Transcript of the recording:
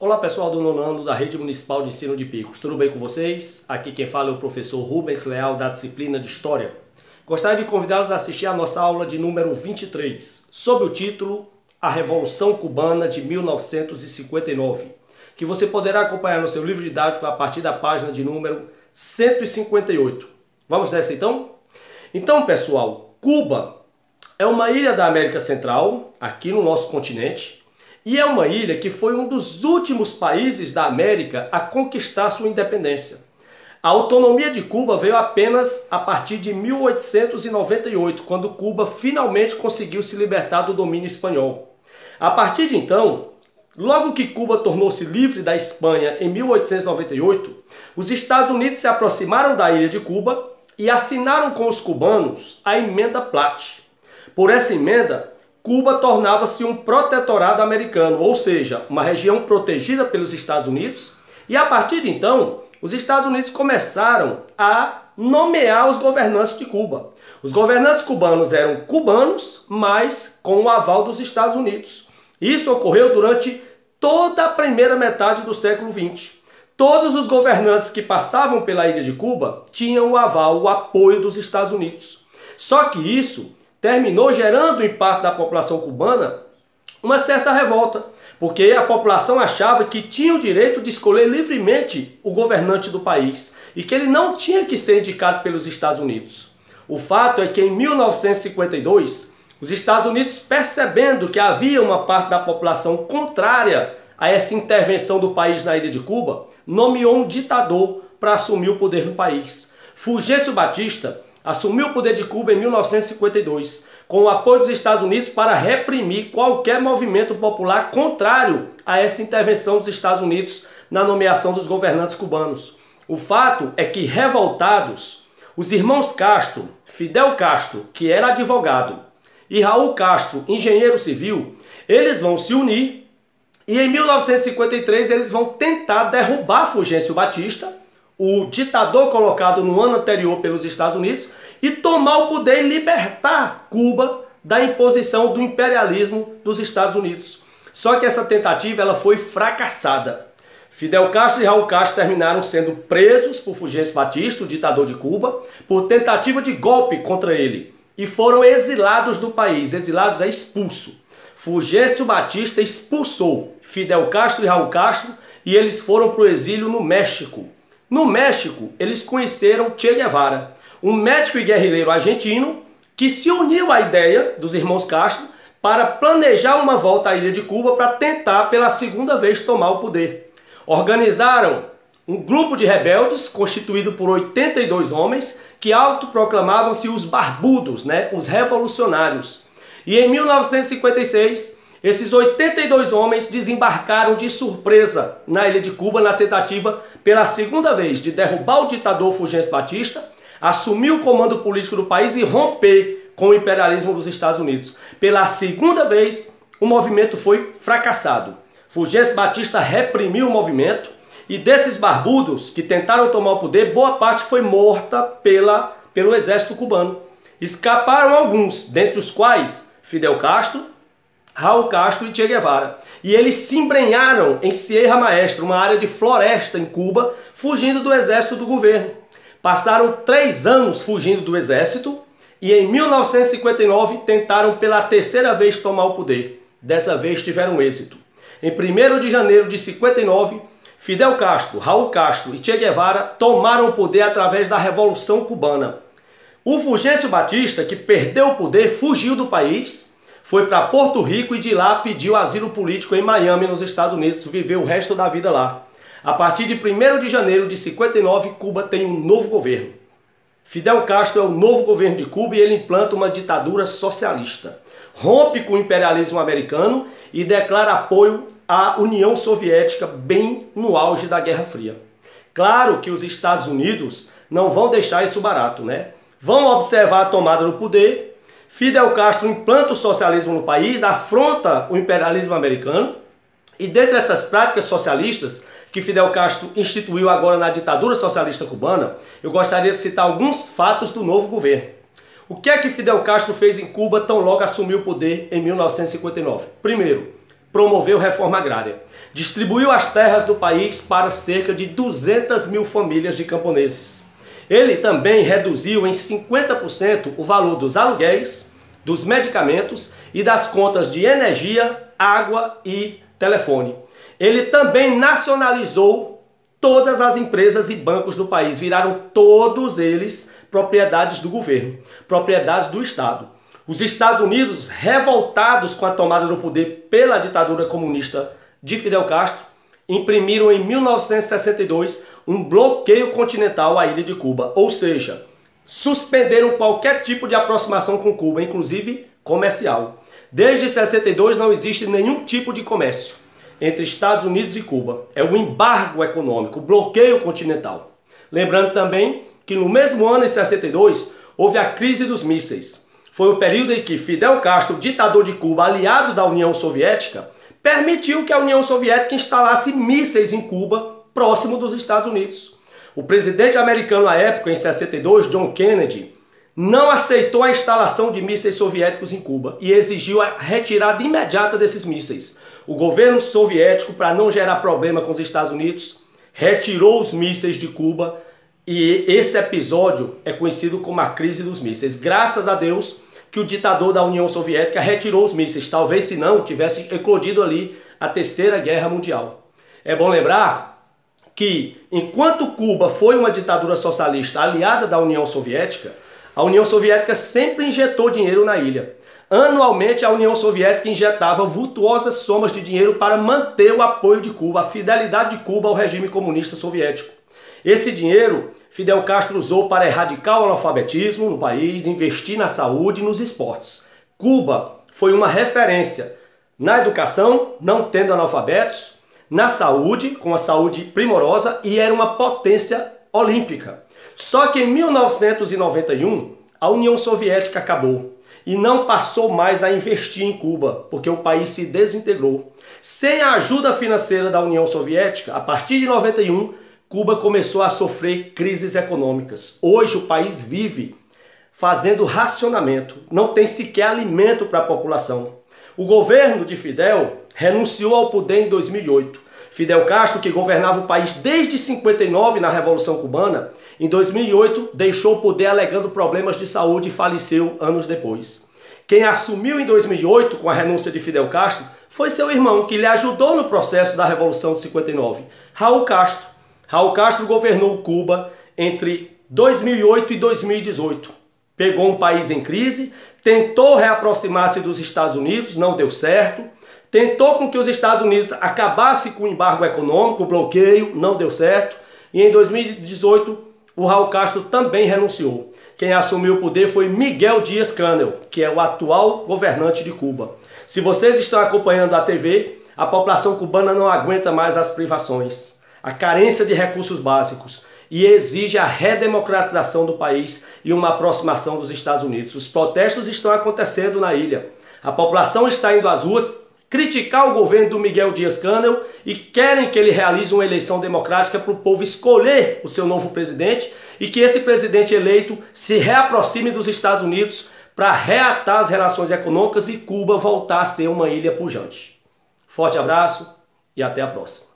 Olá pessoal do nono ano da Rede Municipal de Ensino de Picos, tudo bem com vocês? Aqui quem fala é o professor Rubens Leal da disciplina de História. Gostaria de convidá-los a assistir a nossa aula de número 23, sob o título A Revolução Cubana de 1959, que você poderá acompanhar no seu livro didático a partir da página de número 158. Vamos nessa então? Então pessoal, Cuba é uma ilha da América Central, aqui no nosso continente, e é uma ilha que foi um dos últimos países da América a conquistar sua independência. A autonomia de Cuba veio apenas a partir de 1898, quando Cuba finalmente conseguiu se libertar do domínio espanhol. A partir de então, logo que Cuba tornou-se livre da Espanha em 1898, os Estados Unidos se aproximaram da ilha de Cuba e assinaram com os cubanos a Emenda Platt. Por essa emenda, Cuba tornava-se um protetorado americano, ou seja, uma região protegida pelos Estados Unidos, e a partir de então, os Estados Unidos começaram a nomear os governantes de Cuba. Os governantes cubanos eram cubanos, mas com o aval dos Estados Unidos. Isso ocorreu durante toda a primeira metade do século XX. Todos os governantes que passavam pela ilha de Cuba tinham o aval, o apoio dos Estados Unidos. Só que isso terminou gerando em parte da população cubana uma certa revolta, porque a população achava que tinha o direito de escolher livremente o governante do país e que ele não tinha que ser indicado pelos Estados Unidos. O fato é que em 1952, os Estados Unidos, percebendo que havia uma parte da população contrária a essa intervenção do país na ilha de Cuba, nomeou um ditador para assumir o poder no país. Fulgêncio Batista assumiu o poder de Cuba em 1952, com o apoio dos Estados Unidos para reprimir qualquer movimento popular contrário a essa intervenção dos Estados Unidos na nomeação dos governantes cubanos. O fato é que, revoltados, os irmãos Castro, Fidel Castro, que era advogado, e Raul Castro, engenheiro civil, eles vão se unir e em 1953 eles vão tentar derrubar Fulgêncio Batista, o ditador colocado no ano anterior pelos Estados Unidos, e tomar o poder e libertar Cuba da imposição do imperialismo dos Estados Unidos. Só que essa tentativa ela foi fracassada. Fidel Castro e Raul Castro terminaram sendo presos por Fulgêncio Batista, o ditador de Cuba, por tentativa de golpe contra ele, e foram exilados do país. Exilados é expulso. Fulgêncio Batista expulsou Fidel Castro e Raul Castro e eles foram para o exílio no México. No México, eles conheceram Che Guevara, um médico e guerrilheiro argentino que se uniu à ideia dos irmãos Castro para planejar uma volta à ilha de Cuba para tentar pela segunda vez tomar o poder. Organizaram um grupo de rebeldes constituído por 82 homens que autoproclamavam-se os barbudos, os revolucionários. E em 1956, esses 82 homens desembarcaram de surpresa na ilha de Cuba na tentativa pela segunda vez de derrubar o ditador Fulgêncio Batista, assumir o comando político do país e romper com o imperialismo dos Estados Unidos. Pela segunda vez, o movimento foi fracassado. Fulgêncio Batista reprimiu o movimento e desses barbudos que tentaram tomar o poder, boa parte foi morta pelo exército cubano. Escaparam alguns, dentre os quais Fidel Castro, Raul Castro e Che Guevara. E eles se embrenharam em Sierra Maestra, uma área de floresta em Cuba, fugindo do exército do governo. Passaram 3 anos fugindo do exército e em 1959 tentaram pela terceira vez tomar o poder. Dessa vez tiveram êxito. Em 1º de janeiro de 59, Fidel Castro, Raul Castro e Che Guevara tomaram o poder através da Revolução Cubana. O Fulgêncio Batista, que perdeu o poder, fugiu do país, foi para Porto Rico e de lá pediu asilo político em Miami, nos Estados Unidos, viveu o resto da vida lá. A partir de 1º de janeiro de 59, Cuba tem um novo governo. Fidel Castro é o novo governo de Cuba e ele implanta uma ditadura socialista. Rompe com o imperialismo americano e declara apoio à União Soviética bem no auge da Guerra Fria. Claro que os Estados Unidos não vão deixar isso barato, Vão observar a tomada do poder. Fidel Castro implanta o socialismo no país, afronta o imperialismo americano e dentre essas práticas socialistas que Fidel Castro instituiu agora na ditadura socialista cubana, eu gostaria de citar alguns fatos do novo governo. O que é que Fidel Castro fez em Cuba tão logo assumiu o poder em 1959? Primeiro, promoveu reforma agrária. Distribuiu as terras do país para cerca de 200 mil famílias de camponeses. Ele também reduziu em 50% o valor dos aluguéis, dos medicamentos e das contas de energia, água e telefone. Ele também nacionalizou todas as empresas e bancos do país. Viraram todos eles propriedades do governo, propriedades do Estado. Os Estados Unidos, revoltados com a tomada do poder pela ditadura comunista de Fidel Castro, imprimiram em 1962 um bloqueio continental à ilha de Cuba, ou seja, suspenderam qualquer tipo de aproximação com Cuba, inclusive comercial. Desde 62 não existe nenhum tipo de comércio entre Estados Unidos e Cuba. É o embargo econômico, o bloqueio continental. Lembrando também que no mesmo ano, em 62, houve a crise dos mísseis. Foi o período em que Fidel Castro, ditador de Cuba, aliado da União Soviética, permitiu que a União Soviética instalasse mísseis em Cuba, próximo dos Estados Unidos. O presidente americano à época, em 62, John Kennedy, não aceitou a instalação de mísseis soviéticos em Cuba e exigiu a retirada imediata desses mísseis. O governo soviético, para não gerar problema com os Estados Unidos, retirou os mísseis de Cuba e esse episódio é conhecido como a crise dos mísseis. Graças a Deus que o ditador da União Soviética retirou os mísseis. Talvez, se não, tivesse eclodido ali a Terceira Guerra Mundial. É bom lembrar que, enquanto Cuba foi uma ditadura socialista aliada da União Soviética, a União Soviética sempre injetou dinheiro na ilha. Anualmente, a União Soviética injetava vultuosas somas de dinheiro para manter o apoio de Cuba, a fidelidade de Cuba ao regime comunista soviético. Esse dinheiro, Fidel Castro usou para erradicar o analfabetismo no país, investir na saúde e nos esportes. Cuba foi uma referência na educação, não tendo analfabetos, na saúde, com a saúde primorosa, e era uma potência olímpica. Só que em 1991, a União Soviética acabou e não passou mais a investir em Cuba, porque o país se desintegrou. Sem a ajuda financeira da União Soviética, a partir de 91, Cuba começou a sofrer crises econômicas. Hoje o país vive fazendo racionamento, não tem sequer alimento para a população. O governo de Fidel renunciou ao poder em 2008. Fidel Castro, que governava o país desde 59 na Revolução Cubana, em 2008 deixou o poder alegando problemas de saúde e faleceu anos depois. Quem assumiu em 2008 com a renúncia de Fidel Castro foi seu irmão, que lhe ajudou no processo da Revolução de 59, Raul Castro. Raul Castro governou Cuba entre 2008 e 2018. Pegou um país em crise, tentou reaproximar-se dos Estados Unidos, não deu certo. Tentou com que os Estados Unidos acabassem com o embargo econômico, o bloqueio, não deu certo. E em 2018, o Raul Castro também renunciou. Quem assumiu o poder foi Miguel Díaz-Canel, que é o atual governante de Cuba. Se vocês estão acompanhando a TV, a população cubana não aguenta mais as privações, a carência de recursos básicos e exige a redemocratização do país e uma aproximação dos Estados Unidos. Os protestos estão acontecendo na ilha. A população está indo às ruas criticar o governo do Miguel Díaz-Canel e querem que ele realize uma eleição democrática para o povo escolher o seu novo presidente e que esse presidente eleito se reaproxime dos Estados Unidos para reatar as relações econômicas e Cuba voltar a ser uma ilha pujante. Forte abraço e até a próxima.